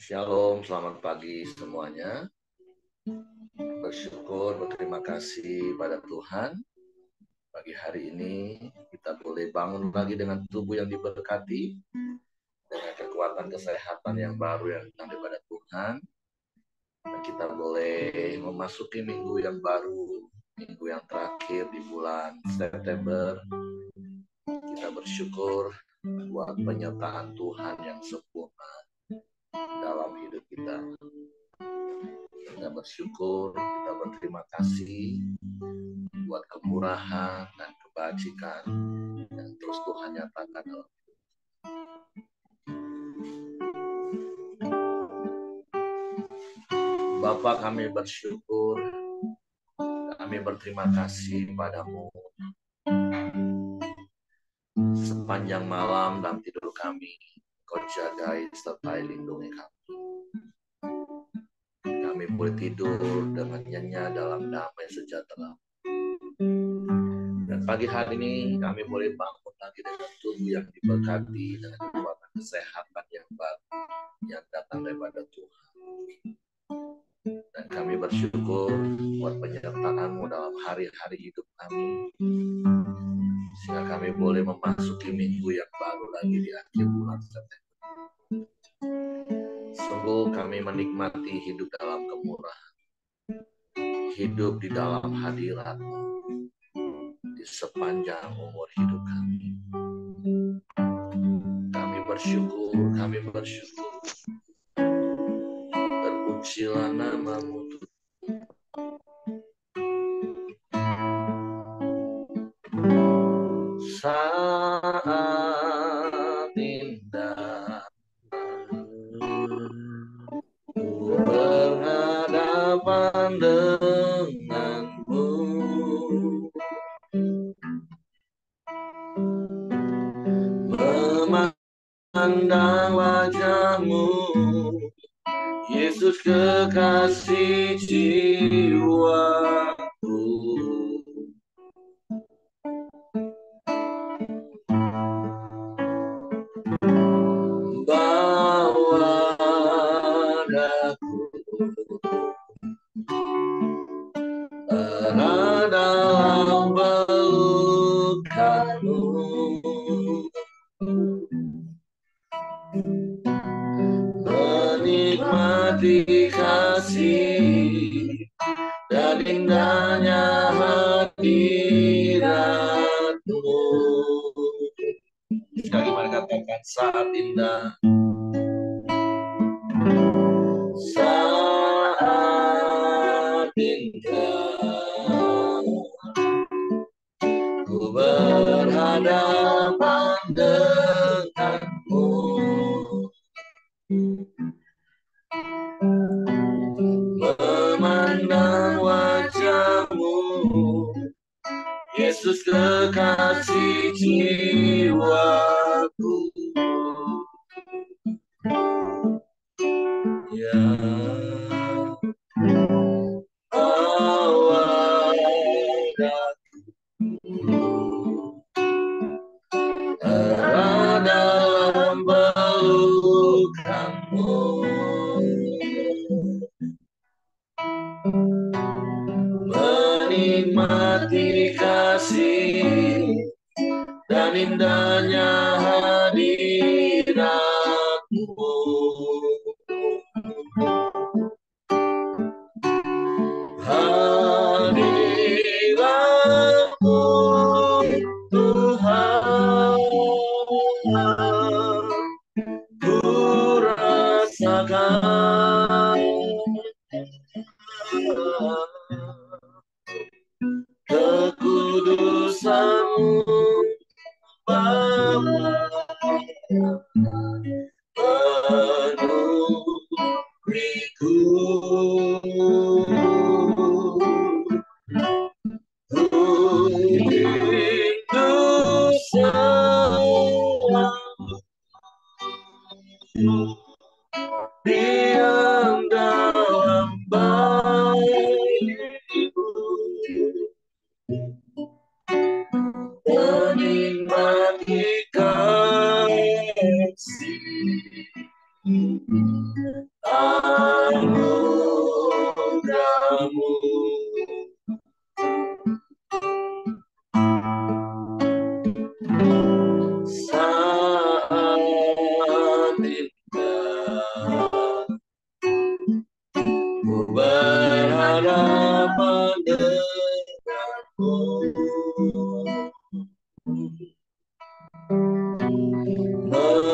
Shalom, selamat pagi semuanya. Bersyukur, berterima kasih pada Tuhan. Pagi hari ini kita boleh bangun lagi dengan tubuh yang diberkati, dengan kekuatan kesehatan yang baru yang datang daripada Tuhan. Dan kita boleh memasuki minggu yang baru, minggu yang terakhir di bulan September. Kita bersyukur buat penyertaan Tuhan yang sempurna dalam hidup kita. Kita bersyukur, kita berterima kasih buat kemurahan dan kebajikan yang terus Tuhan nyatakan dalam hidup. Bapa, kami bersyukur, kami berterima kasih padamu. Sepanjang malam dalam tidur kami, Kau jagai serta lindungi kami. Kami boleh tidur dengan nyenyak dalam damai sejahtera. Dan pagi hari ini kami boleh bangun lagi dengan tubuh yang diberkati, dengan kekuatan kesehatan yang baru yang datang daripada Tuhan. Dan kami bersyukur buat penyertaan-Mu dalam hari-hari hidup kami, sehingga kami boleh memasuki minggu yang baru lagi di akhir bulan September. Sungguh kami menikmati hidup dalam kemurahan, hidup di dalam hadirat-Mu di sepanjang umur hidup kami. Kami bersyukur, terpujilah nama-Mu Tuhan. Saat indah ku berhadapan denganmu, memandang wajah-Mu, Yesus kekasih jiwaku. Bawa daku erat dalam pelukan-Mu, menikmati kasih dan indahnya hadirat-Mu. Sekali mari katakan, saat indah, saat indah ku berhadapan denganmu, memandang wajah-Mu, Yesus kekasih jiwaku. Ya, bawa daku erat dalam pelukan-Mu, menikmati kasih dan indahnya hadirat-Mu. Hadirat-Mu Tuhan, ku rasakan kekudusan-Mu Bapa, penuhiku. Rindu selalu diam dalam bait-Mu, menikmati kasih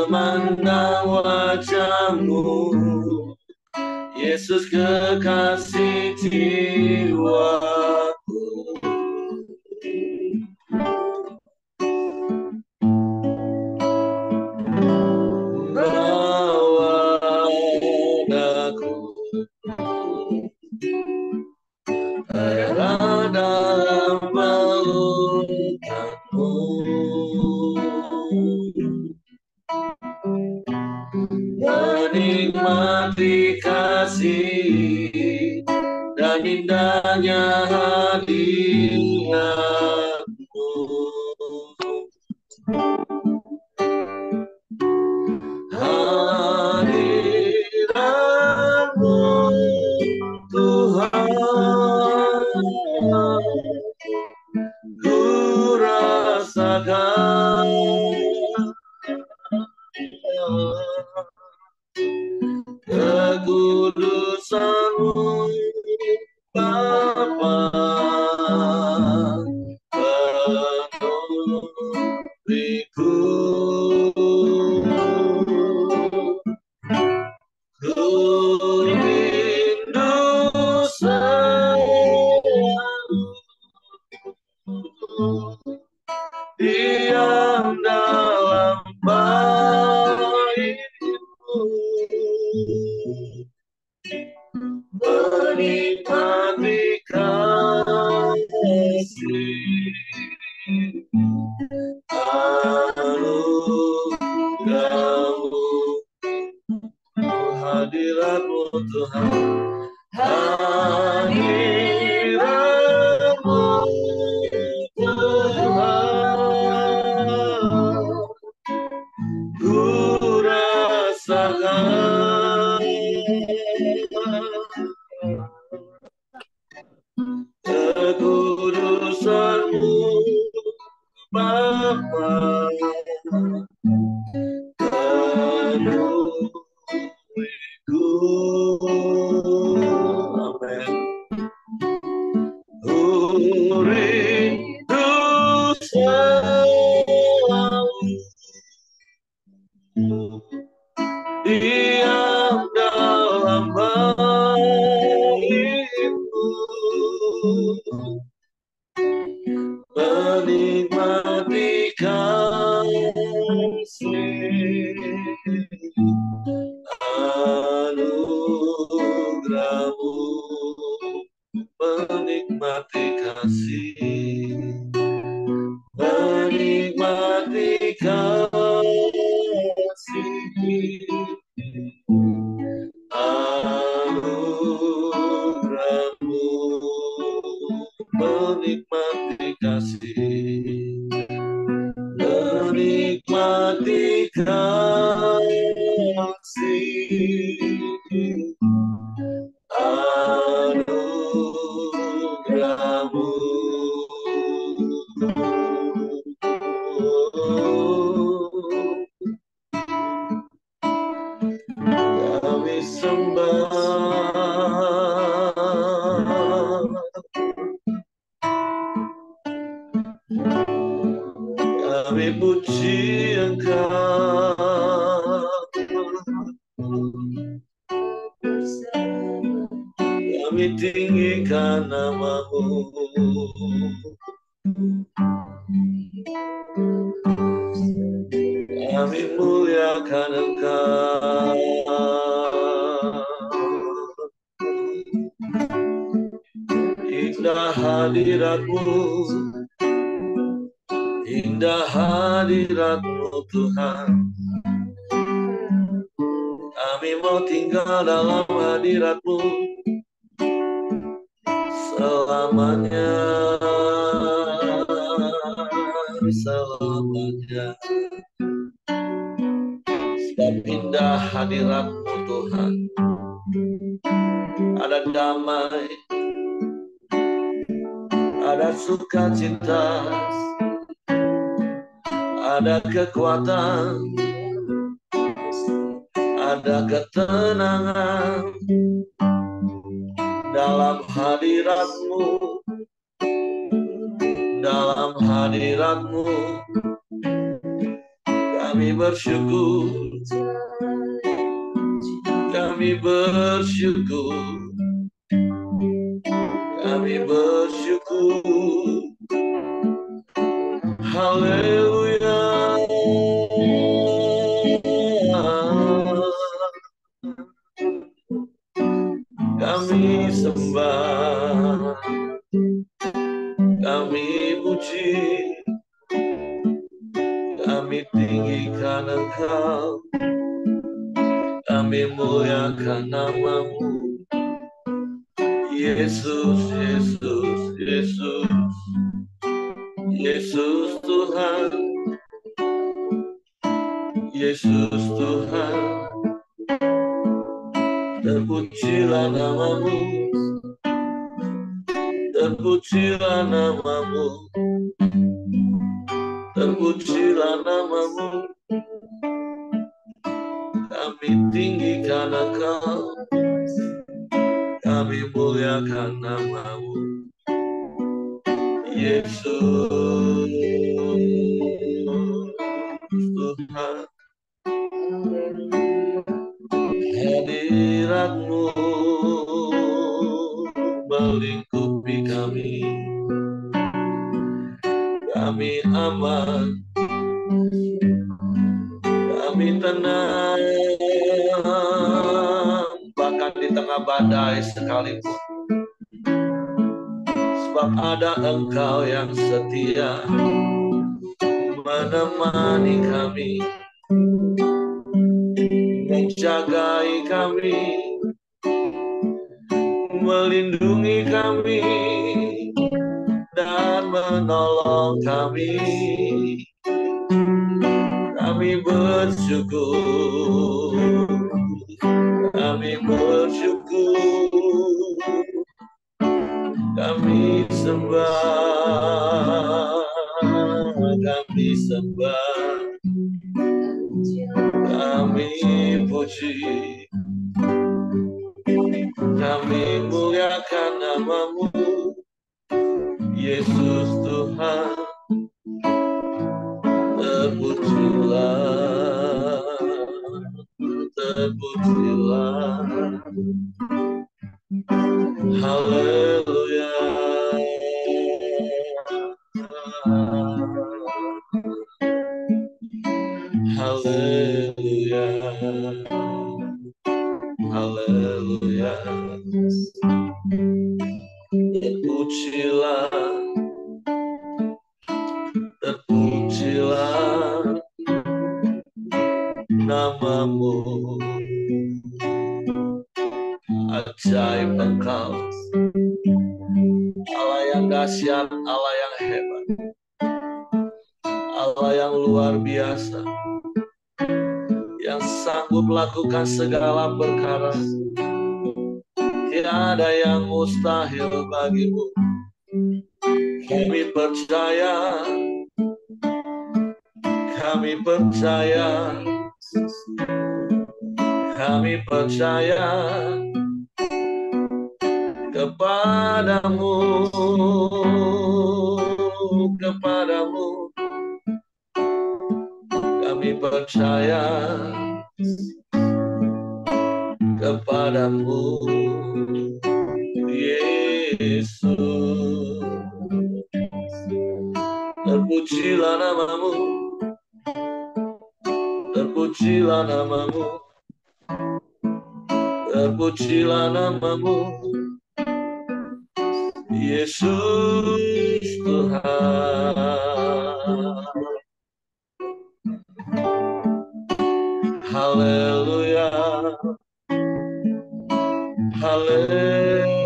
memandang wajah-Mu, Yesus kekasih jiwaku. Bawa aku berada peluk-Mu, menikmati kasih dan indahnya hadirat-Mu. Hadirat-Mu Tuhan, ku rasakan kekudusan-Mu Bapa, penuhiku. Ku rindu selalu diam dalam bait-Mu, menikmati kasih anugerah-Mu, hadirat-Mu Tuhan, hadirat-Mu Tuhan, ku rasakan kekudusan-Mu Bapa, penuhiku. Amin. Ku rindu selalu diam dalam bait-Mu, menikmati kasih anugerah-Mu, menikmati kasih, menikmati kasih anugerah-Mu, menikmati kasih, menikmati kasih anugerah-Mu. Kami sembah, kami puji Engkau, kami tinggikan nama-Mu, kami muliakan Engkau. Indah hadirat-Mu, indah hadirat-Mu Tuhan, kami mau tinggal dalam hadirat-Mu selamanya, selamanya. Sebab indah hadirat-Mu Tuhan, ada damai, ada sukacita, ada kekuatan, ada ketenangan dalam hadirat-Mu, dalam hadirat-Mu Kami bersyukur, kami bersyukur, kami bersyukur. Haleluya. Kami sembah, kami puji, kami tinggikan Engkau, kami muliakan nama-Mu. Yesus, Yesus, Yesus, Yesus Tuhan, Yesus Tuhan. Terpujilah nama-Mu, terpujilah nama-Mu, terpujilah nama-Mu. Kami tinggikan Engkau, kami muliakan nama-Mu. Yesus Tuhan, hadirat-Mu melingkupi kami, kami aman, kami tenang, bahkan di tengah badai sekalipun, sebab ada Engkau yang setia menemani kami, menjagai kami, melindungi kami, dan menolong kami. Kami bersyukur, kami bersyukur, kami sembah, kami sembah, kami puji, kami muliakan nama-Mu. Yesus Tuhan, terpujilah, terpujilah. Haleluya. Haleluya. Haleluya. Terpujilah, terpujilah nama-Mu. Ajaib Engkau, Allah yang dahsyat, Allah yang hebat, Allah yang luar biasa, yang sanggup melakukan segala perkara. Tiada yang mustahil bagi-Mu. Kami percaya, kami percaya, kami percaya kepadamu, kepadamu. Kami percaya kepadamu, Yesus. Terpujilah nama-Mu, terpujilah nama-Mu, terpujilah nama-Mu, Yesus Tuhan. Haleluya, haleluya.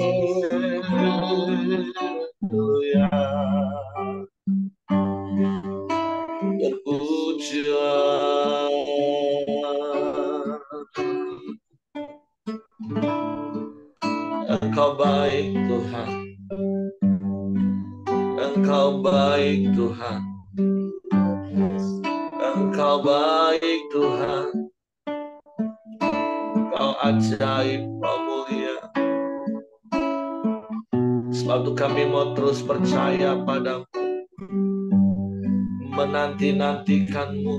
Terpujilah, Engkau baik Tuhan, Engkau baik Tuhan, Engkau baik Tuhan, Engkau ajaib, Engkau mulia. Sebab itu kami mau terus percaya padamu, menanti-nantikan-Mu,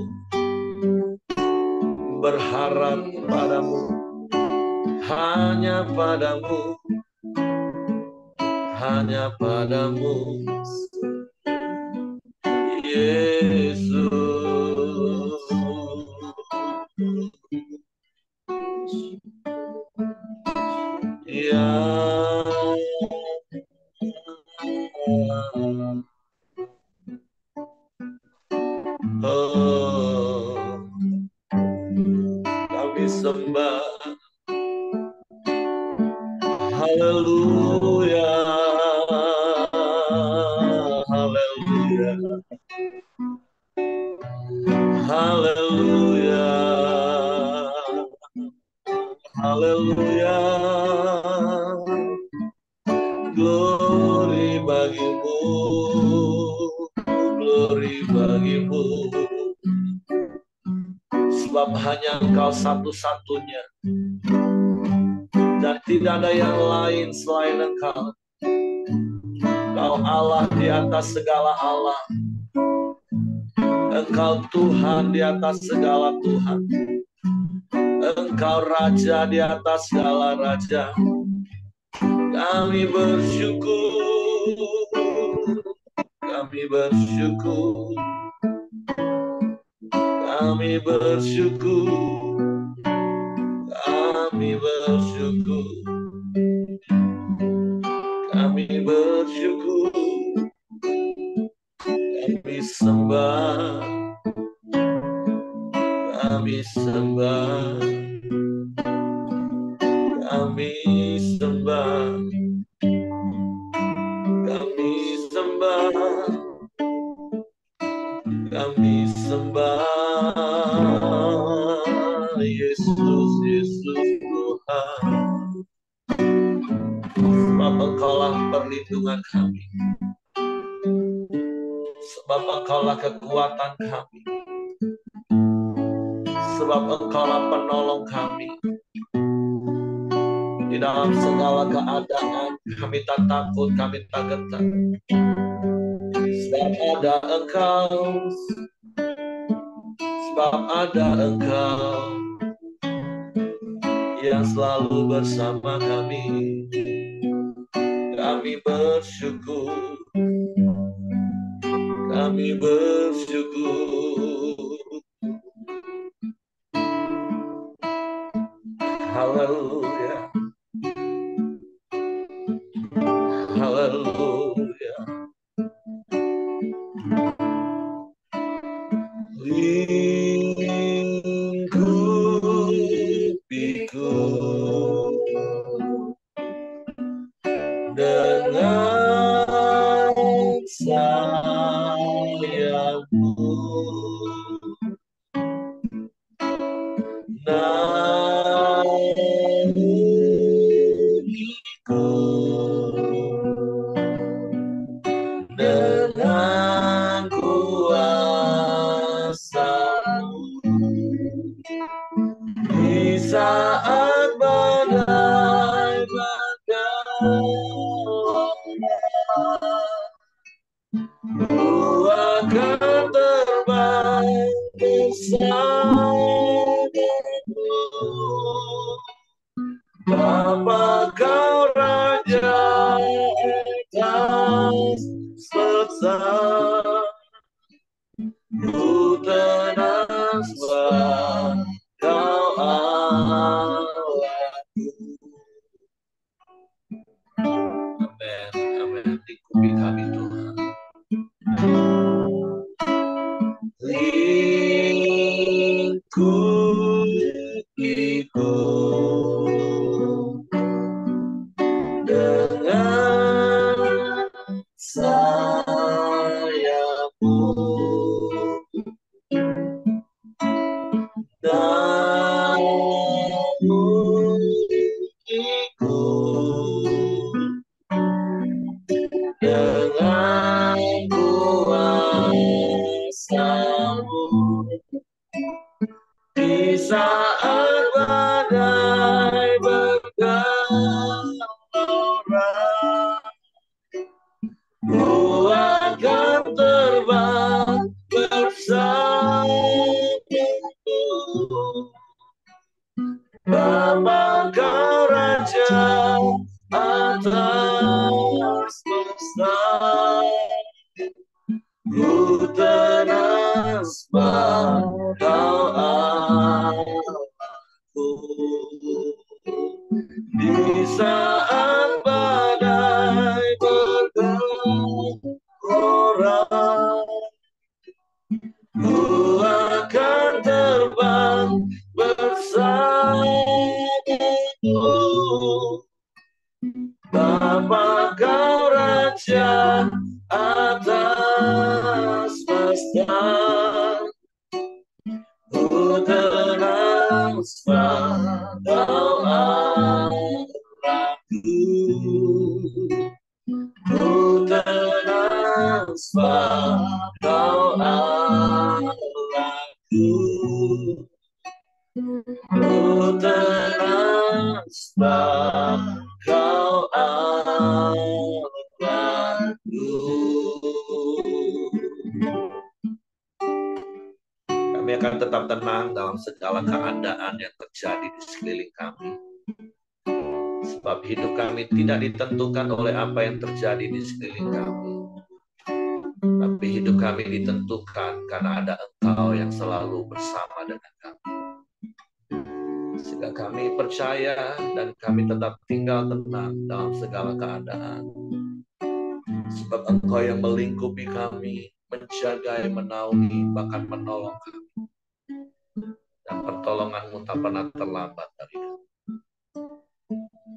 berharap padamu, hanya padamu, hanya padamu, Yesus. Ya, oh, kami sembah, haleluya, haleluya, haleluya, haleluya, glory bagimu, glory bagimu, sebab hanya Engkau satu-satunya dan tidak ada yang lain selain Engkau. Engkau Allah di atas segala Allah, Engkau Tuhan di atas segala Tuhan, Engkau Raja di atas segala Raja. Kami bersyukur, kami bersyukur, kami bersyukur, kami bersyukur, kami bersyukur, kami sembah, kami sembah, kami sembah, kami sembah, kami sembah, Yesus, Yesus Tuhan. Sebab Engkaulah perlindungan kami, sebab Engkaulah kekuatan kami, sebab Engkaulah penolong kami. Di dalam segala keadaan kami tak takut, kami tak gentar, sebab ada Engkau, sebab ada Engkau yang selalu bersama kami. Kami bersyukur, kami bersyukur. Haleluya, haleluya. Lingkupiku dengan sayapmu, naungiku dengan kuasa-Mu di saat badai bergelora. Ku akan terbang bersamamu, Bapa Kau Raja atas semesta. Ku tenang sebab Kau Allahku. Amin, amin. Lingkupi kami Tuhan, lingkupiku dengan sayapmu, naungiku dengan kuasa-Mu di saat badai bergelora. Ku akan terbang bersamamu, Kau Allahku. Di saat badai bergelora, ku akan terbang bersamamu. Bapa kau Raja atas semesta, ku tenang sebab kau Allahku. Ku tenang sebab kau Allahku. Ku tenang sebab kau Allahku. Kami akan tetap tenang dalam segala keadaan yang terjadi di sekeliling kami. Sebab hidup kami tidak ditentukan oleh apa yang terjadi di sekeliling kami. Tapi hidup kami ditentukan karena ada Engkau yang selalu bersama dengan kami. Sehingga kami percaya dan kami tetap tinggal tenang dalam segala keadaan. Sebab Engkau yang melingkupi kami, menjaga, menaungi, bahkan menolong kami. Dan pertolongan-Mu tak pernah terlambat dari kami.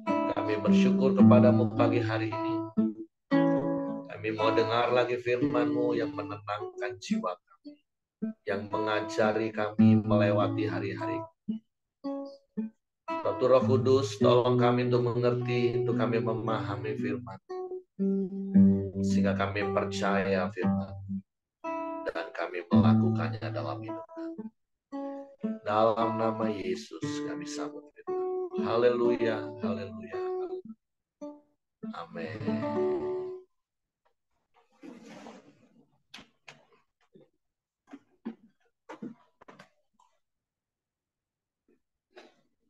Kami bersyukur kepadamu pagi hari ini. Kami mau dengar lagi firman-Mu yang menenangkan jiwa kami, yang mengajari kami melewati hari-hari. Roh Kudus, tolong kami untuk mengerti, untuk kami memahami firman, sehingga kami percaya firman dan kami melakukannya dalam hidup kami. Dalam nama Yesus kami sambut firman. Haleluya, haleluya. Amin.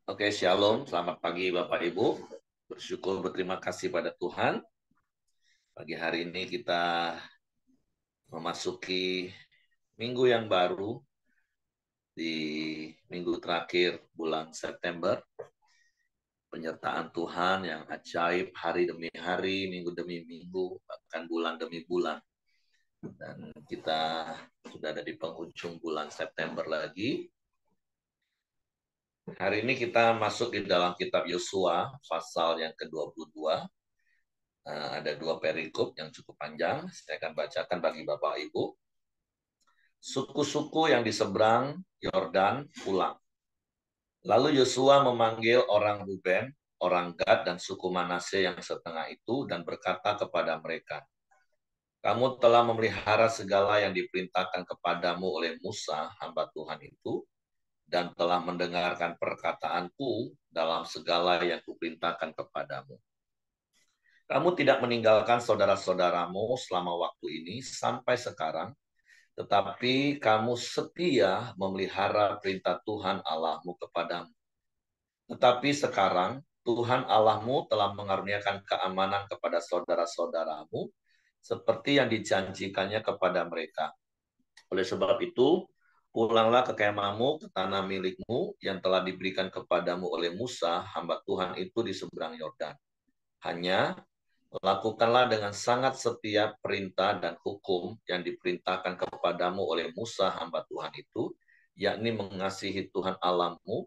Oke, shalom. Selamat pagi Bapak Ibu. Bersyukur, berterima kasih pada Tuhan. Pagi hari ini kita memasuki minggu yang baru di minggu terakhir bulan September. Penyertaan Tuhan yang ajaib hari demi hari, minggu demi minggu, bahkan bulan demi bulan. Dan kita sudah ada di penghujung bulan September lagi. Hari ini kita masuk di dalam kitab Yosua, pasal yang ke-22. Ada 2 perikop yang cukup panjang. Saya akan bacakan bagi Bapak Ibu. Suku-suku yang di seberang Yordan pulang. Lalu Yosua memanggil orang Ruben, orang Gad, dan suku Manase yang setengah itu dan berkata kepada mereka, kamu telah memelihara segala yang diperintahkan kepadamu oleh Musa, hamba Tuhan itu, dan telah mendengarkan perkataanku dalam segala yang kuperintahkan kepadamu. Kamu tidak meninggalkan saudara-saudaramu selama waktu ini sampai sekarang, tetapi kamu setia memelihara perintah Tuhan Allahmu kepadamu. Tetapi sekarang Tuhan Allahmu telah mengaruniakan keamanan kepada saudara-saudaramu seperti yang dijanjikannya kepada mereka. Oleh sebab itu, pulanglah ke kemahmu, ke tanah milikmu yang telah diberikan kepadamu oleh Musa, hamba Tuhan itu di seberang Yordan. Hanya lakukanlah dengan sangat setia perintah dan hukum yang diperintahkan kepadamu oleh Musa, hamba Tuhan itu, yakni mengasihi Tuhan Allahmu,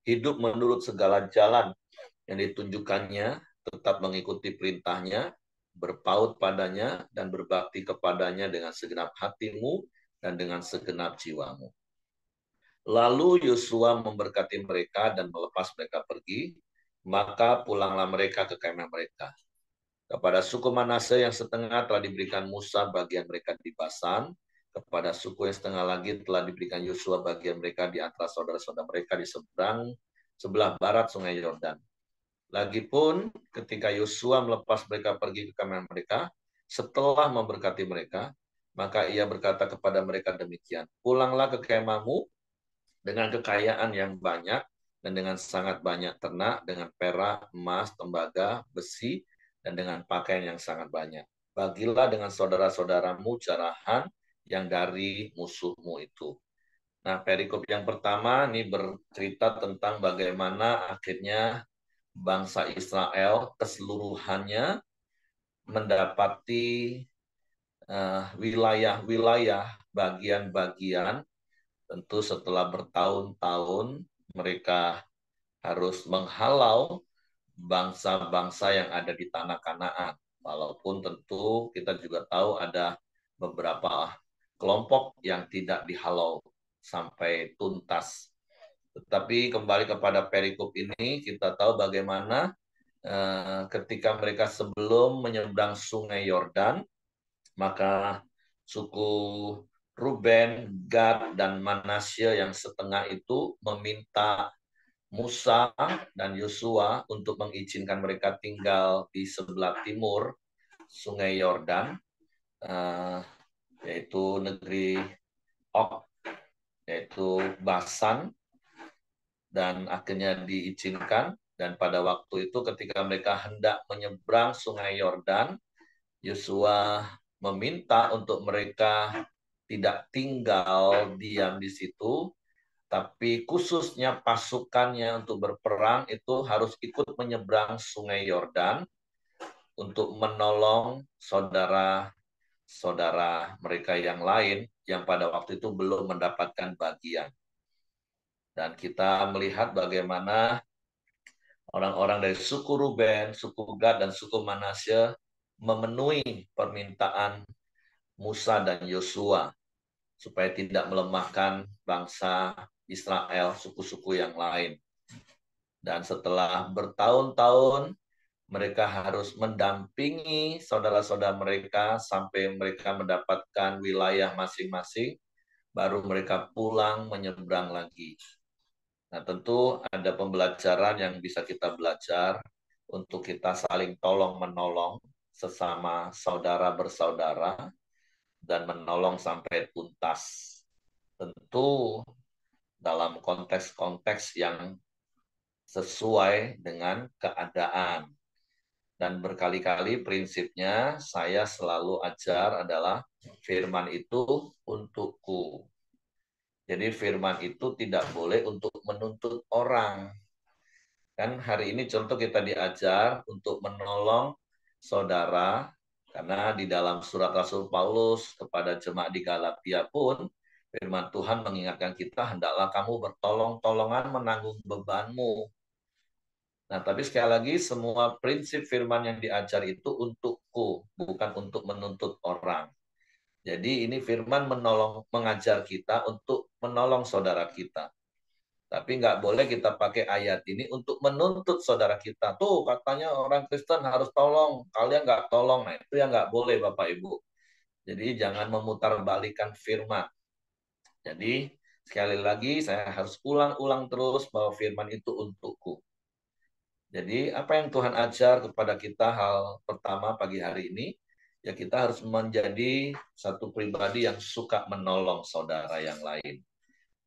hidup menurut segala jalan yang ditunjukkannya, tetap mengikuti perintahnya, berpaut padanya, dan berbakti kepadanya dengan segenap hatimu dan dengan segenap jiwamu. Lalu Yosua memberkati mereka dan melepas mereka pergi, maka pulanglah mereka ke kemah mereka. Kepada suku Manase yang setengah telah diberikan Musa bagian mereka di Basan, kepada suku yang setengah lagi telah diberikan Yosua bagian mereka di antara saudara-saudara mereka di sebelah barat sungai Yordan. Lagipun ketika Yosua melepas mereka pergi ke kemah mereka, setelah memberkati mereka, maka ia berkata kepada mereka demikian, pulanglah ke kemahmu dengan kekayaan yang banyak dan dengan sangat banyak ternak, dengan perak, emas, tembaga, besi, dan dengan pakaian yang sangat banyak. Bagilah dengan saudara-saudaramu jarahan yang dari musuhmu itu. Nah, perikop yang pertama ini bercerita tentang bagaimana akhirnya bangsa Israel keseluruhannya mendapati wilayah-wilayah, bagian-bagian. Tentu setelah bertahun-tahun mereka harus menghalau bangsa-bangsa yang ada di tanah Kanaan. Walaupun tentu kita juga tahu ada beberapa kelompok yang tidak dihalau sampai tuntas. Tetapi kembali kepada perikop ini, kita tahu bagaimana ketika mereka sebelum menyeberang sungai Yordan, maka suku Ruben, Gad, dan Manasye yang setengah itu meminta Musa dan Yosua untuk mengizinkan mereka tinggal di sebelah timur Sungai Yordan, yaitu negeri Og, yaitu Basan, dan akhirnya diizinkan. Dan pada waktu itu ketika mereka hendak menyeberang Sungai Yordan, Yosua meminta untuk mereka tidak tinggal diam di situ, tapi khususnya pasukannya untuk berperang itu harus ikut menyeberang Sungai Yordan untuk menolong saudara-saudara mereka yang lain yang pada waktu itu belum mendapatkan bagian. Dan kita melihat bagaimana orang-orang dari suku Ruben, suku Gad, dan suku Manasye memenuhi permintaan Musa dan Yosua supaya tidak melemahkan bangsa Israel, suku-suku yang lain. Dan setelah bertahun-tahun, mereka harus mendampingi saudara-saudara mereka sampai mereka mendapatkan wilayah masing-masing, baru mereka pulang menyeberang lagi. Nah, tentu ada pembelajaran yang bisa kita belajar untuk kita saling tolong-menolong sesama saudara bersaudara dan menolong sampai tuntas. Tentu dalam konteks-konteks yang sesuai dengan keadaan. Dan berkali-kali prinsipnya saya selalu ajar adalah firman itu untukku. Jadi firman itu tidak boleh untuk menuntut orang. Kan hari ini contoh kita diajar untuk menolong saudara, karena di dalam surat Rasul Paulus kepada jemaat di Galatia pun, firman Tuhan mengingatkan kita, hendaklah kamu bertolong-tolongan menanggung bebanmu. Nah, tapi sekali lagi semua prinsip firman yang diajar itu untukku, bukan untuk menuntut orang. Jadi ini firman mengajar kita untuk menolong saudara kita. Tapi nggak boleh kita pakai ayat ini untuk menuntut saudara kita. Tuh katanya orang Kristen harus tolong, kalian nggak tolong. Nah itu yang nggak boleh Bapak Ibu. Jadi jangan memutarbalikkan firman. Jadi sekali lagi saya harus ulang-ulang terus bahwa firman itu untukku. Jadi apa yang Tuhan ajar kepada kita hal pertama pagi hari ini, ya kita harus menjadi satu pribadi yang suka menolong saudara yang lain.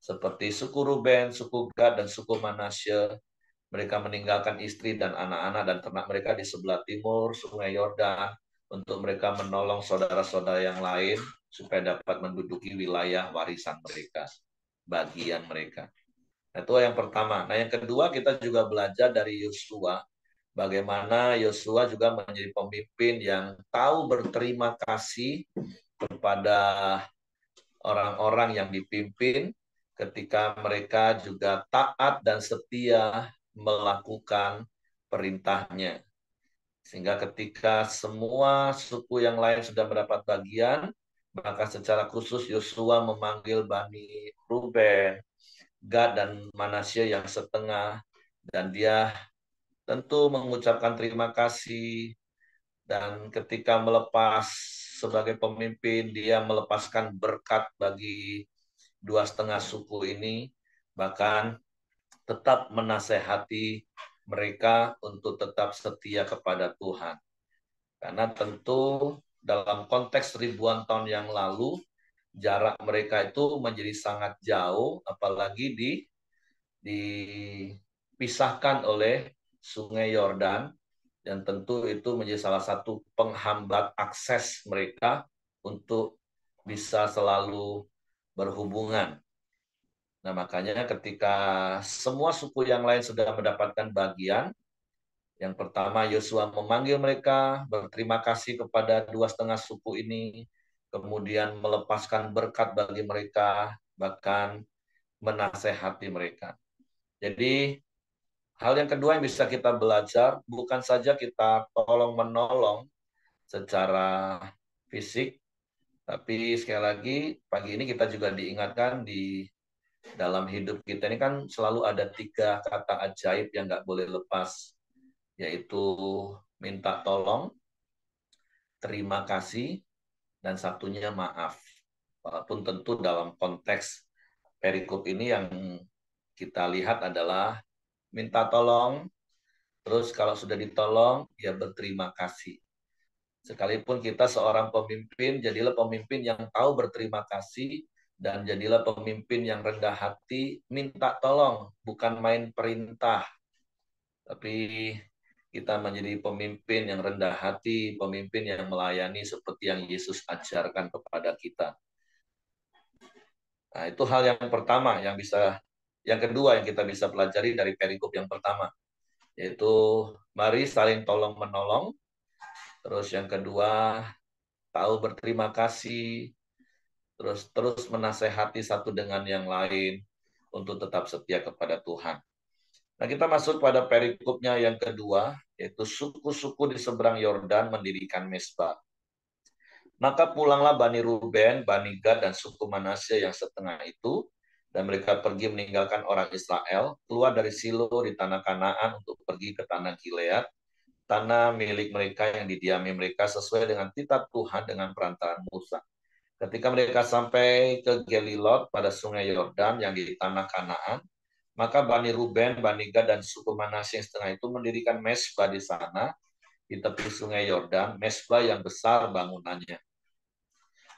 Seperti suku Ruben, suku Gad, dan suku Manasye, mereka meninggalkan istri dan anak-anak dan ternak mereka di sebelah timur Sungai Yordan untuk mereka menolong saudara-saudara yang lain supaya dapat menduduki wilayah warisan mereka, bagian mereka. Itu yang pertama. Nah, yang kedua kita juga belajar dari Yosua. Bagaimana Yosua juga menjadi pemimpin yang tahu berterima kasih kepada orang-orang yang dipimpin ketika mereka juga taat dan setia melakukan perintahnya. Sehingga ketika semua suku yang lain sudah mendapat bagian, maka secara khusus Yosua memanggil Bani Ruben, Gad, dan Manasye yang setengah, dan dia tentu mengucapkan terima kasih, dan ketika melepas sebagai pemimpin, dia melepaskan berkat bagi dua setengah suku ini, bahkan tetap menasehati mereka untuk tetap setia kepada Tuhan. Karena tentu dalam konteks ribuan tahun yang lalu, jarak mereka itu menjadi sangat jauh, apalagi dipisahkan oleh Sungai Yordan, dan tentu itu menjadi salah satu penghambat akses mereka untuk bisa selalu berhubungan. Nah, makanya ketika semua suku yang lain sudah mendapatkan bagian, yang pertama Yosua memanggil mereka, berterima kasih kepada 2,5 suku ini, kemudian melepaskan berkat bagi mereka, bahkan menasehati mereka. Jadi hal yang kedua yang bisa kita belajar, bukan saja kita tolong-menolong secara fisik, tapi sekali lagi pagi ini kita juga diingatkan di dalam hidup kita ini kan selalu ada 3 kata ajaib yang nggak boleh lepas, yaitu minta tolong, terima kasih, dan satunya maaf. Walaupun tentu dalam konteks perikop ini yang kita lihat adalah minta tolong, terus kalau sudah ditolong, ya berterima kasih. Sekalipun kita seorang pemimpin, jadilah pemimpin yang tahu berterima kasih, dan jadilah pemimpin yang rendah hati, minta tolong, bukan main perintah. Tapi kita menjadi pemimpin yang rendah hati, pemimpin yang melayani seperti yang Yesus ajarkan kepada kita. Nah, itu hal yang pertama yang kedua yang kita bisa pelajari dari perikop yang pertama, yaitu mari saling tolong menolong. Terus yang kedua, tahu berterima kasih, terus menasehati satu dengan yang lain untuk tetap setia kepada Tuhan. Nah, kita masuk pada perikopnya yang kedua, yaitu suku-suku di seberang Yordan mendirikan mezbah. Maka pulanglah Bani Ruben, Bani Gad, dan suku Manasye yang setengah itu, dan mereka pergi meninggalkan orang Israel, keluar dari Silo di tanah Kanaan untuk pergi ke tanah Gilead, tanah milik mereka yang didiami mereka sesuai dengan titah Tuhan dengan perantaraan Musa. Ketika mereka sampai ke Gelilot pada sungai Yordan yang di tanah Kanaan, maka Bani Ruben, Bani Gad, dan suku Manasye yang setengah itu mendirikan mezbah di sana, di tepi sungai Yordan, mezbah yang besar bangunannya.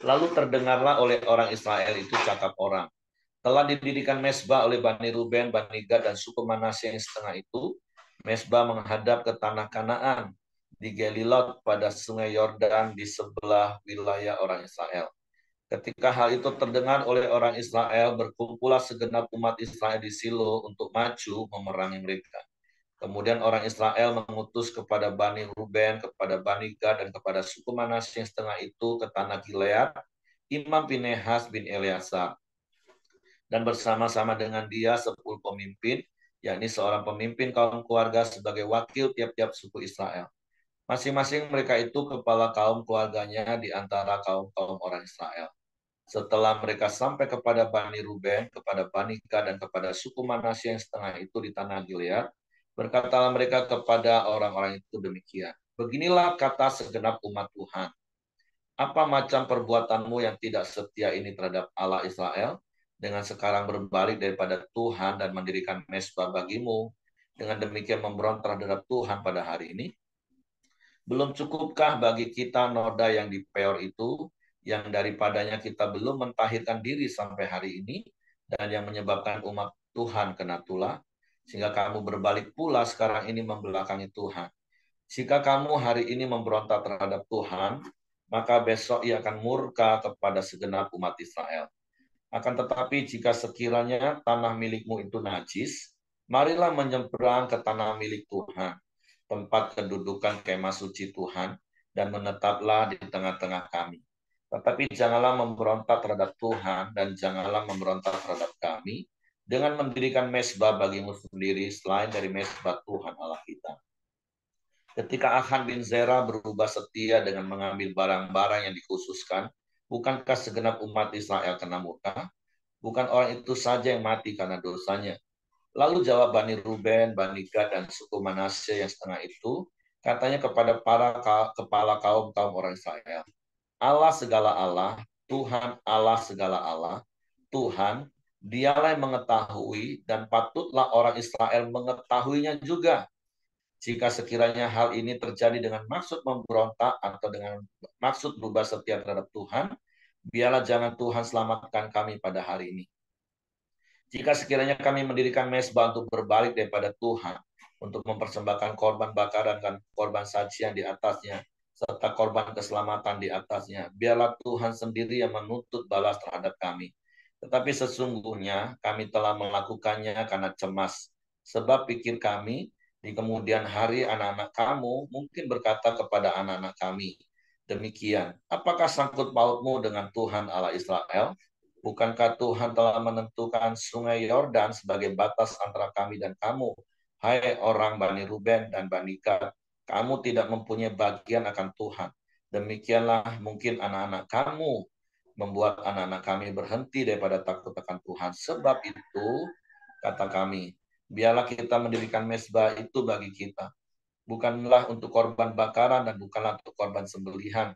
Lalu terdengarlah oleh orang Israel itu cakap orang, telah didirikan mezbah oleh Bani Ruben, Bani Gad, dan suku Manasye yang setengah itu, mezbah menghadap ke tanah Kanaan, di Gelilot pada sungai Yordan di sebelah wilayah orang Israel. Ketika hal itu terdengar oleh orang Israel, berkumpullah segenap umat Israel di Silo untuk maju memerangi mereka. Kemudian orang Israel mengutus kepada Bani Ruben, kepada Bani Gad, dan kepada suku Manasye yang setengah itu ke tanah Gilead, Imam Pinehas bin Eleazar. Dan bersama-sama dengan dia 10 pemimpin, yakni seorang pemimpin kaum keluarga sebagai wakil tiap-tiap suku Israel. Masing-masing mereka itu kepala kaum keluarganya di antara kaum-kaum orang Israel. Setelah mereka sampai kepada Bani Ruben, kepada Bani Gad, dan kepada suku Manasye yang setengah itu di tanah Gilead, berkatalah mereka kepada orang-orang itu demikian. Beginilah kata segenap umat Tuhan. Apa macam perbuatanmu yang tidak setia ini terhadap Allah Israel, dengan sekarang berbalik daripada Tuhan dan mendirikan mezbah bagimu, dengan demikian memberontak terhadap Tuhan pada hari ini? Belum cukupkah bagi kita noda yang di Peor itu, yang daripadanya kita belum mentahirkan diri sampai hari ini, dan yang menyebabkan umat Tuhan kena tulah, sehingga kamu berbalik pula sekarang ini membelakangi Tuhan. Jika kamu hari ini memberontak terhadap Tuhan, maka besok ia akan murka kepada segenap umat Israel. Akan tetapi jika sekiranya tanah milikmu itu najis, marilah menyeberang ke tanah milik Tuhan, tempat kedudukan kemah suci Tuhan, dan menetaplah di tengah-tengah kami. Tetapi janganlah memberontak terhadap Tuhan, dan janganlah memberontak terhadap kami, dengan mendirikan mezbah bagimu sendiri selain dari mezbah Tuhan Allah kita. Ketika Achan bin Zerah berubah setia dengan mengambil barang-barang yang dikhususkan, bukankah segenap umat Israel kena murka? Bukan orang itu saja yang mati karena dosanya. Lalu jawab Bani Ruben, Bani Gad, dan suku Manasye yang setengah itu, katanya kepada para kepala kaum orang Israel, Allah segala Allah, Tuhan Allah segala Allah, Tuhan, dialah yang mengetahui, dan patutlah orang Israel mengetahuinya juga. Jika sekiranya hal ini terjadi dengan maksud memberontak atau dengan maksud berubah setia terhadap Tuhan, biarlah jangan Tuhan selamatkan kami pada hari ini. Jika sekiranya kami mendirikan mezbah untuk berbalik daripada Tuhan, untuk mempersembahkan korban bakaran dan korban sajian di atasnya, serta korban keselamatan di atasnya. Biarlah Tuhan sendiri yang menuntut balas terhadap kami. Tetapi sesungguhnya kami telah melakukannya karena cemas. Sebab pikir kami, di kemudian hari anak-anak kamu mungkin berkata kepada anak-anak kami, demikian, apakah sangkut pautmu dengan Tuhan Allah Israel? Bukankah Tuhan telah menentukan sungai Yordan sebagai batas antara kami dan kamu? Hai orang Bani Ruben dan Bani Gad, kamu tidak mempunyai bagian akan Tuhan. Demikianlah mungkin anak-anak kamu membuat anak-anak kami berhenti daripada takut akan Tuhan. Sebab itu, kata kami, biarlah kita mendirikan mezbah itu bagi kita. Bukanlah untuk korban bakaran dan bukanlah untuk korban sembelihan,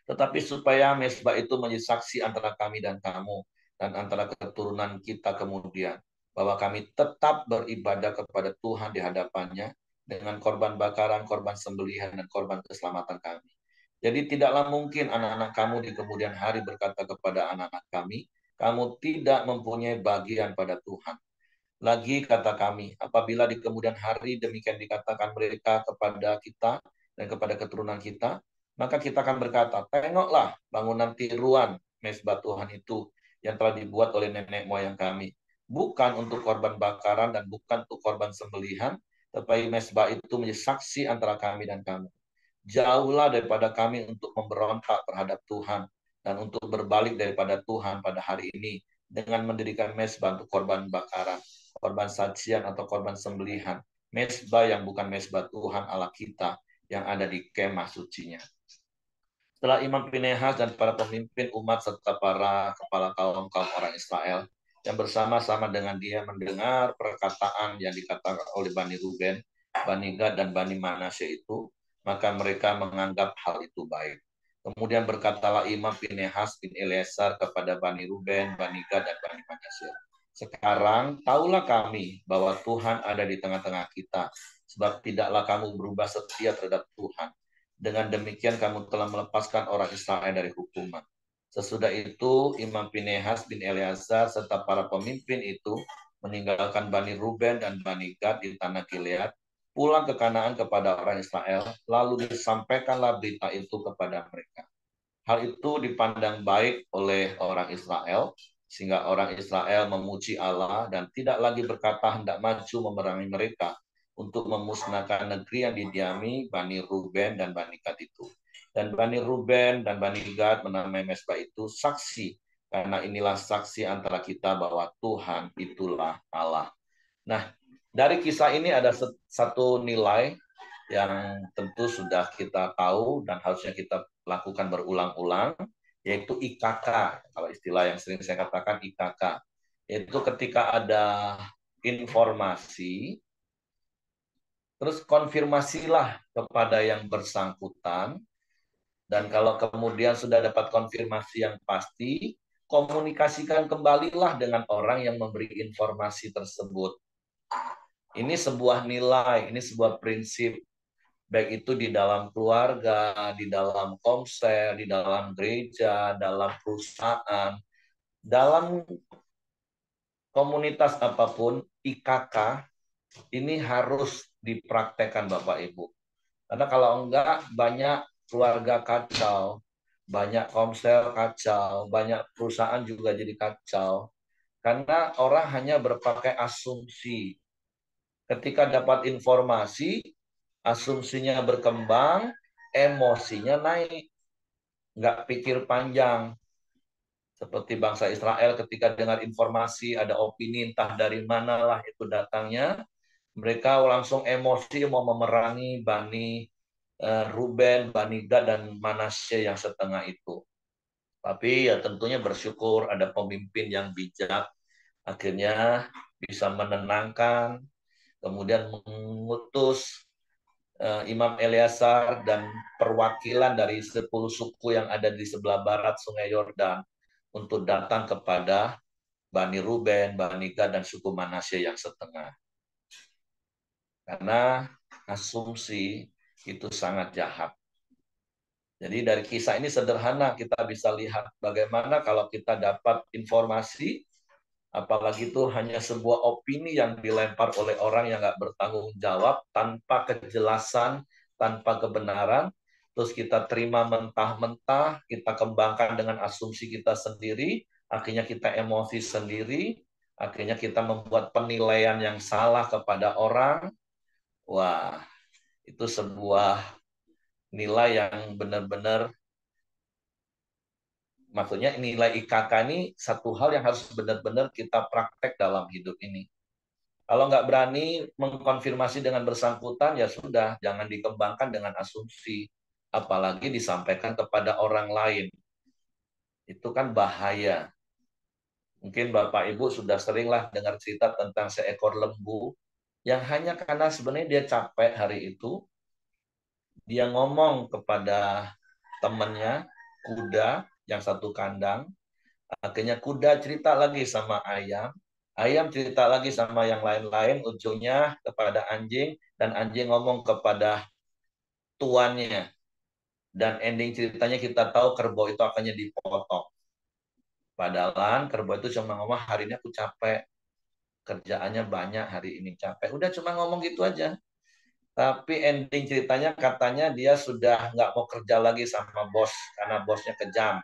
tetapi supaya mezbah itu menjadi saksi antara kami dan kamu, dan antara keturunan kita kemudian, bahwa kami tetap beribadah kepada Tuhan di hadapannya, dengan korban bakaran, korban sembelihan, dan korban keselamatan kami. Jadi tidaklah mungkin anak-anak kamu di kemudian hari berkata kepada anak-anak kami, kamu tidak mempunyai bagian pada Tuhan. Lagi kata kami, apabila di kemudian hari demikian dikatakan mereka kepada kita dan kepada keturunan kita, maka kita akan berkata, tengoklah bangunan tiruan mezbah Tuhan itu yang telah dibuat oleh nenek moyang kami. Bukan untuk korban bakaran dan bukan untuk korban sembelihan, tetapi mezbah itu menjadi saksi antara kami dan kamu. Jauhlah daripada kami untuk memberontak terhadap Tuhan dan untuk berbalik daripada Tuhan pada hari ini dengan mendirikan mezbah untuk korban bakaran, korban sajian atau korban sembelihan, mezbah yang bukan mezbah Tuhan Allah kita yang ada di kemah sucinya. Setelah Imam Pinehas dan para pemimpin umat serta para kepala kaum orang Israel yang bersama-sama dengan dia mendengar perkataan yang dikatakan oleh Bani Ruben, Bani Gad, dan Bani Manasye itu, maka mereka menganggap hal itu baik. Kemudian berkatalah Imam Pinehas bin Eleazar kepada Bani Ruben, Bani Gad, dan Bani Manasye, sekarang tahulah kami bahwa Tuhan ada di tengah-tengah kita, sebab tidaklah kamu berubah setia terhadap Tuhan. Dengan demikian kamu telah melepaskan orang Israel dari hukuman. Sesudah itu Imam Pinehas bin Eleazar serta para pemimpin itu meninggalkan Bani Ruben dan Bani Gad di tanah Gilead, pulang ke Kanaan kepada orang Israel, lalu disampaikanlah berita itu kepada mereka. Hal itu dipandang baik oleh orang Israel, sehingga orang Israel memuji Allah dan tidak lagi berkata hendak maju memerangi mereka untuk memusnahkan negeri yang didiami Bani Ruben dan Bani Gad itu. Dan Bani Ruben dan Bani Gad menamai mezbah itu saksi, karena inilah saksi antara kita bahwa Tuhan itulah Allah. Nah, dari kisah ini ada satu nilai yang tentu sudah kita tahu dan harusnya kita lakukan berulang-ulang, yaitu IKK, kalau istilah yang sering saya katakan IKK, yaitu ketika ada informasi, terus konfirmasilah kepada yang bersangkutan, dan kalau kemudian sudah dapat konfirmasi yang pasti, komunikasikan kembalilah dengan orang yang memberi informasi tersebut. Ini sebuah nilai, ini sebuah prinsip, baik itu di dalam keluarga, di dalam komsel, di dalam gereja, dalam perusahaan, dalam komunitas apapun, IKK ini harus dipraktekkan Bapak Ibu. Karena kalau enggak, banyak keluarga kacau, banyak komsel kacau, banyak perusahaan juga jadi kacau. Karena orang hanya berpakai asumsi. Ketika dapat informasi, asumsinya berkembang, emosinya naik. Nggak pikir panjang. Seperti bangsa Israel ketika dengar informasi, ada opini entah dari manalah itu datangnya, mereka langsung emosi mau memerangi Bani Ruben, Bani Gad, dan Manasye yang setengah itu. Tapi ya tentunya bersyukur ada pemimpin yang bijak, akhirnya bisa menenangkan, kemudian mengutus Imam Eleazar dan perwakilan dari 10 suku yang ada di sebelah barat Sungai Yordan untuk datang kepada Bani Ruben, Bani Gad, dan suku Manasye yang setengah. Karena asumsi itu sangat jahat. Jadi dari kisah ini sederhana kita bisa lihat bagaimana kalau kita dapat informasi, apalagi itu hanya sebuah opini yang dilempar oleh orang yang nggak bertanggung jawab, tanpa kejelasan, tanpa kebenaran, terus kita terima mentah-mentah, kita kembangkan dengan asumsi kita sendiri, akhirnya kita emosi sendiri, akhirnya kita membuat penilaian yang salah kepada orang. Wah, itu sebuah nilai yang benar-benar, maksudnya nilai IKK ini satu hal yang harus benar-benar kita praktek dalam hidup ini. Kalau nggak berani mengkonfirmasi dengan bersangkutan, ya sudah, jangan dikembangkan dengan asumsi. Apalagi disampaikan kepada orang lain. Itu kan bahaya. Mungkin Bapak Ibu sudah seringlah dengar cerita tentang seekor lembu yang hanya karena sebenarnya dia capek hari itu, dia ngomong kepada temannya, kuda yang satu kandang. Akhirnya kuda cerita lagi sama ayam, ayam cerita lagi sama yang lain-lain, ujungnya kepada anjing, dan anjing ngomong kepada tuannya. Dan ending ceritanya kita tahu kerbau itu akhirnya dipotong. Padahal kerbau itu cuma ngomong, hari ini aku capek, kerjaannya banyak hari ini, capek. Udah cuma ngomong gitu aja. Tapi ending ceritanya katanya dia sudah nggak mau kerja lagi sama bos, karena bosnya kejam.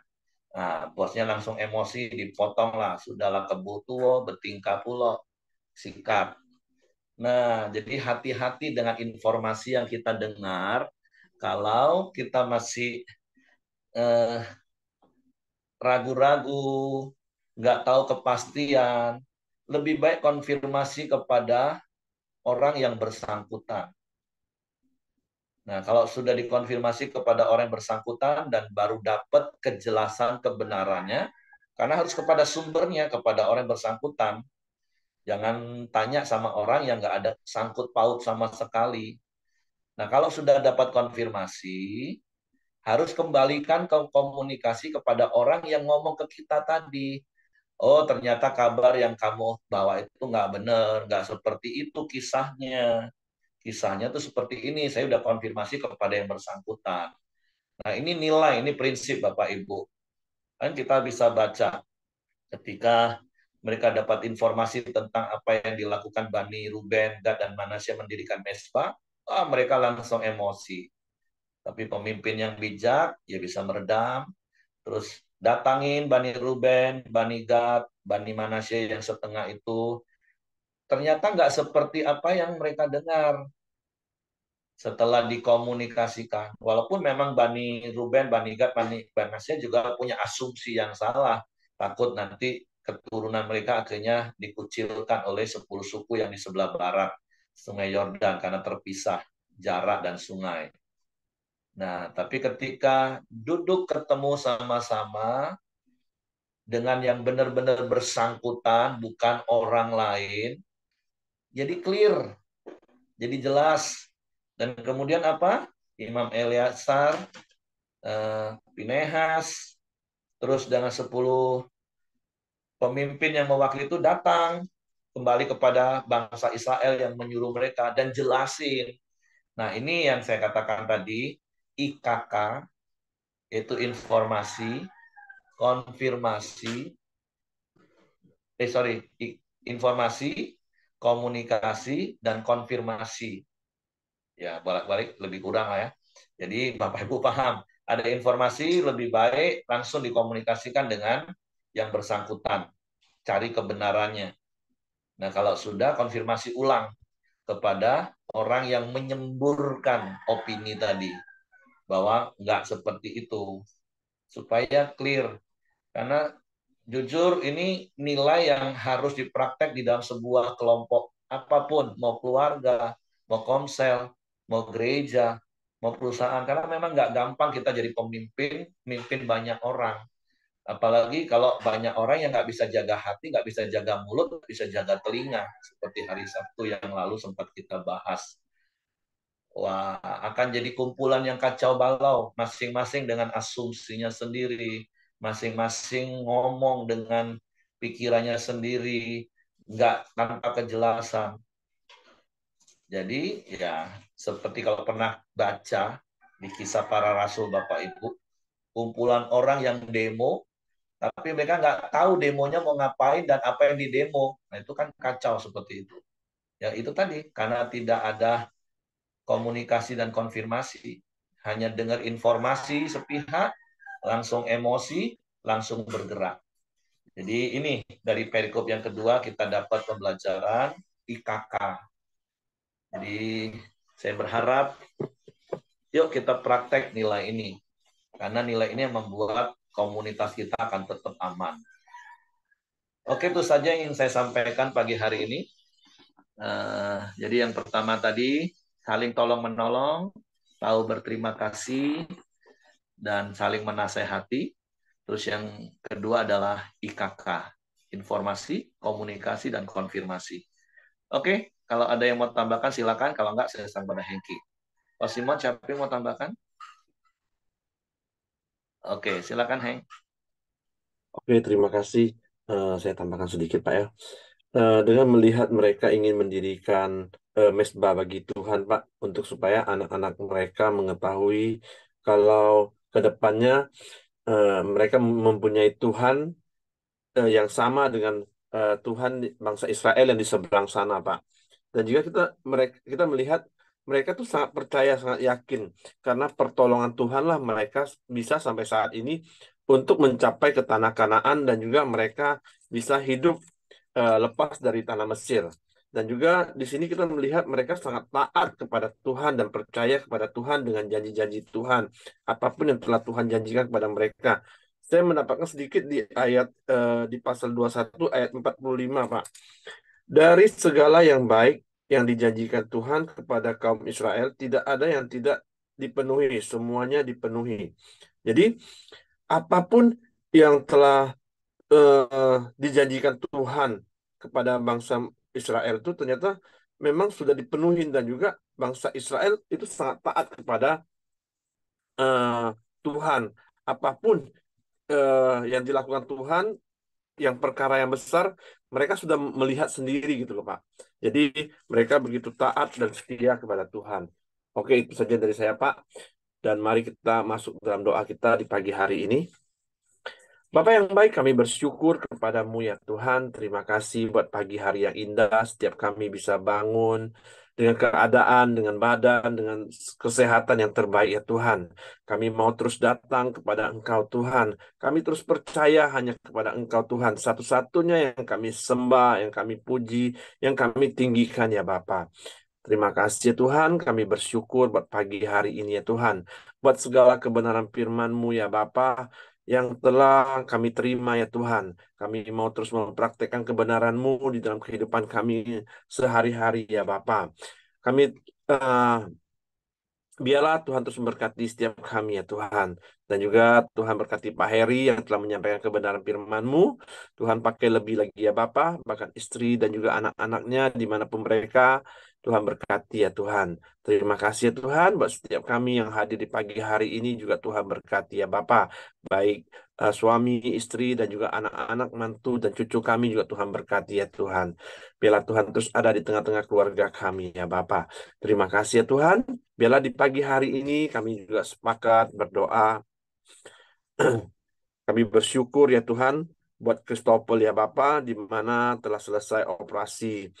Nah, bosnya langsung emosi, dipotong lah. Sudahlah kebo tuo, bertingkah pulo, sikap. Nah, jadi hati-hati dengan informasi yang kita dengar. Kalau kita masih eh, ragu-ragu, nggak tahu kepastian, lebih baik konfirmasi kepada orang yang bersangkutan. Nah, kalau sudah dikonfirmasi kepada orang yang bersangkutan dan baru dapat kejelasan kebenarannya, karena harus kepada sumbernya, kepada orang yang bersangkutan. Jangan tanya sama orang yang nggak ada sangkut paut sama sekali. Nah, kalau sudah dapat konfirmasi, harus kembalikan ke komunikasi kepada orang yang ngomong ke kita tadi. Oh, ternyata kabar yang kamu bawa itu nggak benar, nggak seperti itu kisahnya. Kisahnya tuh seperti ini, saya udah konfirmasi kepada yang bersangkutan. Nah, ini nilai, ini prinsip Bapak Ibu. Kan kita bisa baca ketika mereka dapat informasi tentang apa yang dilakukan Bani Ruben, Gad, dan Manasya mendirikan Mesbah, mereka langsung emosi. Tapi pemimpin yang bijak, ya bisa meredam, terus datangin Bani Ruben, Bani Gad, Bani Manasya yang setengah itu, ternyata nggak seperti apa yang mereka dengar setelah dikomunikasikan. Walaupun memang Bani Ruben, Bani Gad, Bani Manasya juga punya asumsi yang salah. Takut nanti keturunan mereka akhirnya dikucilkan oleh 10 suku yang di sebelah barat Sungai Yordan karena terpisah jarak dan sungai. Nah, tapi ketika duduk ketemu sama-sama dengan yang benar-benar bersangkutan, bukan orang lain, jadi clear, jadi jelas. Dan kemudian apa? Imam Eliasar, Pinehas, terus dengan 10 pemimpin yang mewakili itu datang kembali kepada bangsa Israel yang menyuruh mereka dan jelasin. Nah, ini yang saya katakan tadi, IKK, yaitu informasi, konfirmasi, informasi, komunikasi, dan konfirmasi. Ya, balik-balik lebih kurang lah ya. Jadi Bapak Ibu paham, ada informasi lebih baik langsung dikomunikasikan dengan yang bersangkutan, cari kebenarannya. Nah, kalau sudah konfirmasi ulang kepada orang yang menyemburkan opini tadi bahwa nggak seperti itu, supaya clear. Karena jujur ini nilai yang harus dipraktek di dalam sebuah kelompok apapun, mau keluarga, mau komsel, mau gereja, mau perusahaan. Karena memang nggak gampang kita jadi pemimpin, mimpin banyak orang. Apalagi kalau banyak orang yang nggak bisa jaga hati, nggak bisa jaga mulut, nggak bisa jaga telinga. Seperti hari Sabtu yang lalu sempat kita bahas. Wah, akan jadi kumpulan yang kacau balau, masing-masing dengan asumsinya sendiri, masing-masing ngomong dengan pikirannya sendiri, nggak tanpa kejelasan. Jadi ya seperti kalau pernah baca di kisah para rasul Bapak Ibu, kumpulan orang yang demo, tapi mereka nggak tahu demonya mau ngapain dan apa yang didemo. Nah itu kan kacau seperti itu. Ya itu tadi, karena tidak ada komunikasi dan konfirmasi. hanya dengar informasi sepihak, langsung emosi, langsung bergerak. Jadi ini dari perikop yang kedua kita dapat pembelajaran IKK. Jadi saya berharap yuk kita praktek nilai ini. Karena nilai ini yang membuat komunitas kita akan tetap aman. Oke, itu saja yang ingin saya sampaikan pagi hari ini. Jadi yang pertama tadi, saling tolong-menolong, tahu berterima kasih, dan saling menasehati. Terus yang kedua adalah IKK, informasi, komunikasi, dan konfirmasi. Oke, kalau ada yang mau tambahkan silakan, kalau enggak saya serahkan pada Hengki. Pak Simon, siapa yang mau tambahkan? Oke, silakan Heng. Oke, terima kasih. Saya tambahkan sedikit, Pak ya. Dengan melihat mereka ingin mendirikan mesbah bagi Tuhan, Pak, untuk supaya anak-anak mereka mengetahui kalau ke depannya mereka mempunyai Tuhan yang sama dengan Tuhan bangsa Israel yang di seberang sana, Pak. Dan juga kita melihat mereka tuh sangat percaya, sangat yakin karena pertolongan Tuhanlah mereka bisa sampai saat ini untuk mencapai ke tanah Kanaan dan juga mereka bisa hidup lepas dari tanah Mesir. Dan juga di sini kita melihat mereka sangat taat kepada Tuhan dan percaya kepada Tuhan dengan janji-janji Tuhan. Apapun yang telah Tuhan janjikan kepada mereka. Saya mendapatkan sedikit di ayat di pasal 21 ayat 45, Pak. Dari segala yang baik yang dijanjikan Tuhan kepada kaum Israel, tidak ada yang tidak dipenuhi, semuanya dipenuhi. Jadi, apapun yang telah dijanjikan Tuhan kepada bangsa Israel itu ternyata memang sudah dipenuhi dan juga bangsa Israel itu sangat taat kepada eh, Tuhan. Apapun yang dilakukan Tuhan, yang perkara yang besar, mereka sudah melihat sendiri gitu loh, Pak. Jadi mereka begitu taat dan setia kepada Tuhan. Oke, itu saja dari saya, Pak. Dan mari kita masuk dalam doa kita di pagi hari ini. Bapak yang baik, kami bersyukur kepadamu ya Tuhan. Terima kasih buat pagi hari yang indah. Setiap kami bisa bangun dengan keadaan, dengan badan, dengan kesehatan yang terbaik ya Tuhan. Kami mau terus datang kepada Engkau Tuhan. Kami terus percaya hanya kepada Engkau Tuhan. Satu-satunya yang kami sembah, yang kami puji, yang kami tinggikan ya Bapak. Terima kasih ya Tuhan, kami bersyukur buat pagi hari ini ya Tuhan. Buat segala kebenaran firman-Mu ya Bapa yang telah kami terima ya Tuhan. Kami mau terus mempraktekkan kebenaran-Mu di dalam kehidupan kami sehari-hari ya Bapa. Kami eh, biarlah Tuhan terus memberkati setiap kami ya Tuhan. Dan juga Tuhan berkati Pak Heri yang telah menyampaikan kebenaran firman-Mu. Tuhan pakai lebih lagi ya Bapa, bahkan istri dan juga anak-anaknya dimanapun mereka. Tuhan berkati ya Tuhan. Terima kasih ya Tuhan buat setiap kami yang hadir di pagi hari ini juga Tuhan berkati ya Bapa. Baik suami, istri, dan juga anak-anak, mantu, dan cucu kami juga Tuhan berkati ya Tuhan. Biarlah Tuhan terus ada di tengah-tengah keluarga kami ya Bapa. Terima kasih ya Tuhan. Biarlah di pagi hari ini kami juga sepakat berdoa. Kami bersyukur ya Tuhan buat Christopher ya Bapa di mana telah selesai operasi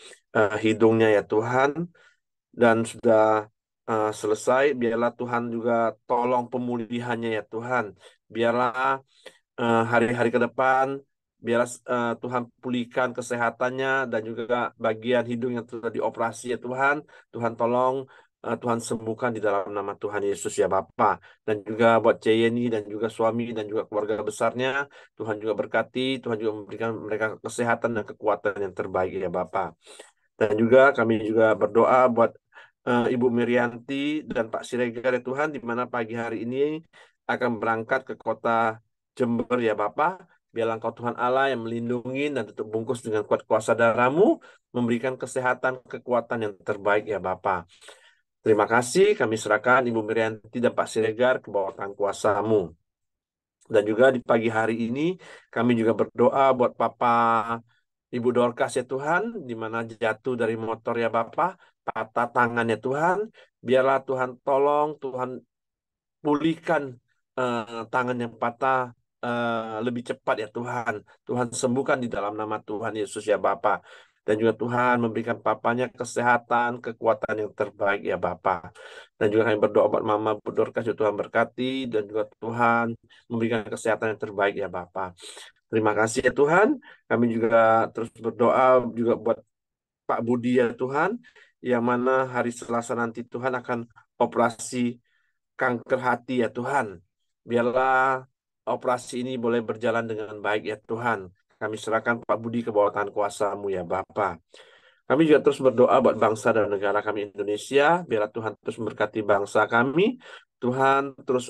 hidungnya ya Tuhan dan sudah selesai. Biarlah Tuhan juga tolong pemulihannya ya Tuhan. Biarlah hari-hari ke depan biarlah Tuhan pulihkan kesehatannya dan juga bagian hidung yang sudah dioperasi ya Tuhan. Tuhan tolong Tuhan sembuhkan di dalam nama Tuhan Yesus ya Bapa. Dan juga buat Ceyeni dan juga suami dan juga keluarga besarnya, Tuhan juga berkati, Tuhan juga memberikan mereka kesehatan dan kekuatan yang terbaik ya Bapa. Dan juga kami juga berdoa buat Ibu Mirianti dan Pak Siregar ya Tuhan, di mana pagi hari ini akan berangkat ke kota Jember ya Bapak. Biarlah Engkau Tuhan Allah yang melindungi dan tutup bungkus dengan kuat kuasa darah-Mu, memberikan kesehatan, kekuatan yang terbaik ya Bapak. Terima kasih, kami serahkan Ibu Mirianti dan Pak Siregar ke bawah tangan kuasa-Mu. Dan juga di pagi hari ini kami juga berdoa buat Papa Ibu Dorcas ya Tuhan, di mana jatuh dari motor ya Bapak, patah tangan ya Tuhan. Biarlah Tuhan tolong, Tuhan pulihkan tangan yang patah lebih cepat ya Tuhan. Tuhan sembuhkan di dalam nama Tuhan Yesus ya Bapa. Dan juga Tuhan memberikan papanya kesehatan, kekuatan yang terbaik ya Bapa. Dan juga kami berdoa buat Mama Bu Dorcas, ya Tuhan berkati. Dan juga Tuhan memberikan kesehatan yang terbaik ya Bapa. Terima kasih ya Tuhan. Kami juga terus berdoa juga buat Pak Budi ya Tuhan, yang mana hari Selasa nanti Tuhan akan operasi kanker hati ya Tuhan. Biarlah operasi ini boleh berjalan dengan baik ya Tuhan. Kami serahkan Pak Budi ke bawah tangan kuasa-Mu ya Bapa. Kami juga terus berdoa buat bangsa dan negara kami Indonesia. Biarlah Tuhan terus memberkati bangsa kami. Tuhan terus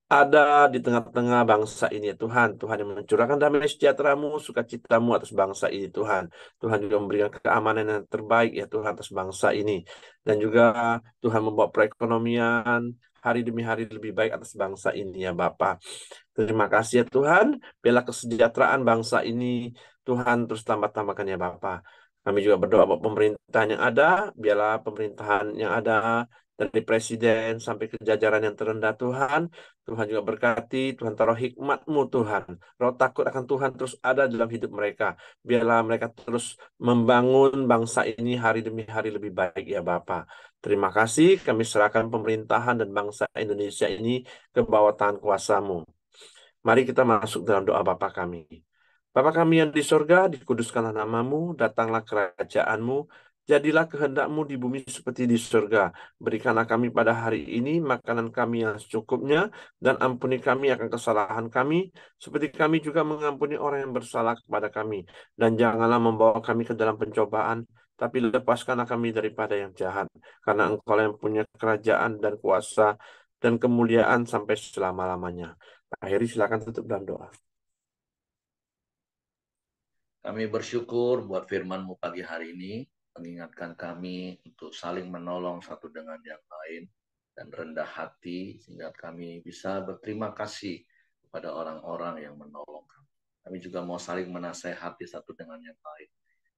ada di tengah-tengah bangsa ini ya Tuhan. Tuhan yang mencurahkan damai sejahtera-Mu, sukacita-Mu atas bangsa ini Tuhan. Tuhan juga memberikan keamanan yang terbaik ya Tuhan atas bangsa ini. Dan juga Tuhan membawa perekonomian hari demi hari lebih baik atas bangsa ini ya Bapa. Terima kasih ya Tuhan. Biarlah kesejahteraan bangsa ini Tuhan terus tambah-tambahkan ya Bapa. Kami juga berdoa buat pemerintahan yang ada. Biarlah pemerintahan yang ada dari presiden sampai ke jajaran yang terendah Tuhan. Tuhan juga berkati, Tuhan taruh hikmat-Mu Tuhan. Roh takut akan Tuhan terus ada dalam hidup mereka. Biarlah mereka terus membangun bangsa ini hari demi hari lebih baik ya Bapa. Terima kasih kami serahkan pemerintahan dan bangsa Indonesia ini ke bawah tangan kuasa-Mu. Mari kita masuk dalam doa Bapa kami. Bapa kami yang di sorga, dikuduskanlah namamu, datanglah kerajaan-Mu, jadilah kehendak-Mu di bumi seperti di sorga. Berikanlah kami pada hari ini makanan kami yang secukupnya, dan ampuni kami akan kesalahan kami, seperti kami juga mengampuni orang yang bersalah kepada kami. Dan janganlah membawa kami ke dalam pencobaan, tapi lepaskanlah kami daripada yang jahat. Karena Engkau yang punya kerajaan dan kuasa dan kemuliaan sampai selama-lamanya. Akhirnya silakan tutup dalam doa. Kami bersyukur buat firman-Mu pagi hari ini, mengingatkan kami untuk saling menolong satu dengan yang lain, dan rendah hati, sehingga kami bisa berterima kasih kepada orang-orang yang menolong kami. Kami juga mau saling menasehati satu dengan yang lain.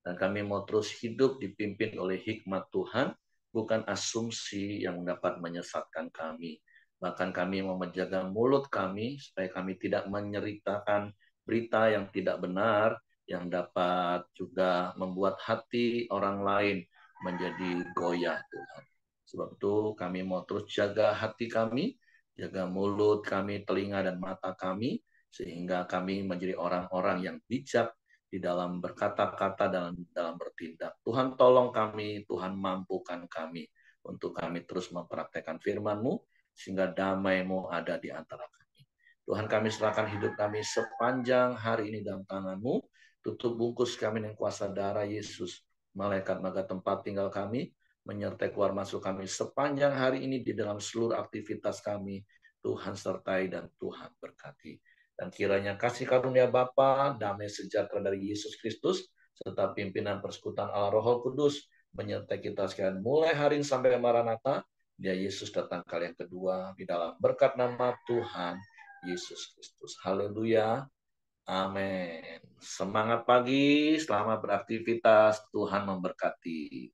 Dan kami mau terus hidup dipimpin oleh hikmat Tuhan, bukan asumsi yang dapat menyesatkan kami. Bahkan kami mau menjaga mulut kami, supaya kami tidak menceritakan berita yang tidak benar, yang dapat juga membuat hati orang lain menjadi goyah Tuhan. Sebab itu kami mau terus jaga hati kami, jaga mulut kami, telinga dan mata kami, sehingga kami menjadi orang-orang yang bijak di dalam berkata-kata dan dalam bertindak. Tuhan tolong kami, Tuhan mampukan kami untuk kami terus mempraktekkan firman-Mu, sehingga damai-Mu ada di antara kami. Tuhan, kami serahkan hidup kami sepanjang hari ini dalam tangan-Mu. Tutup bungkus kami dengan kuasa darah Yesus. Malaikat maga tempat tinggal kami, menyertai keluar masuk kami sepanjang hari ini di dalam seluruh aktivitas kami. Tuhan sertai dan Tuhan berkati. Dan kiranya kasih karunia Bapa, damai sejahtera dari Yesus Kristus, serta pimpinan persekutuan Allah Roh Kudus, menyertai kita sekalian mulai hari ini sampai Maranatha. Dia Yesus datang kali yang kedua di dalam berkat nama Tuhan Yesus Kristus. Haleluya. Amin. Semangat pagi, selamat beraktivitas. Tuhan memberkati.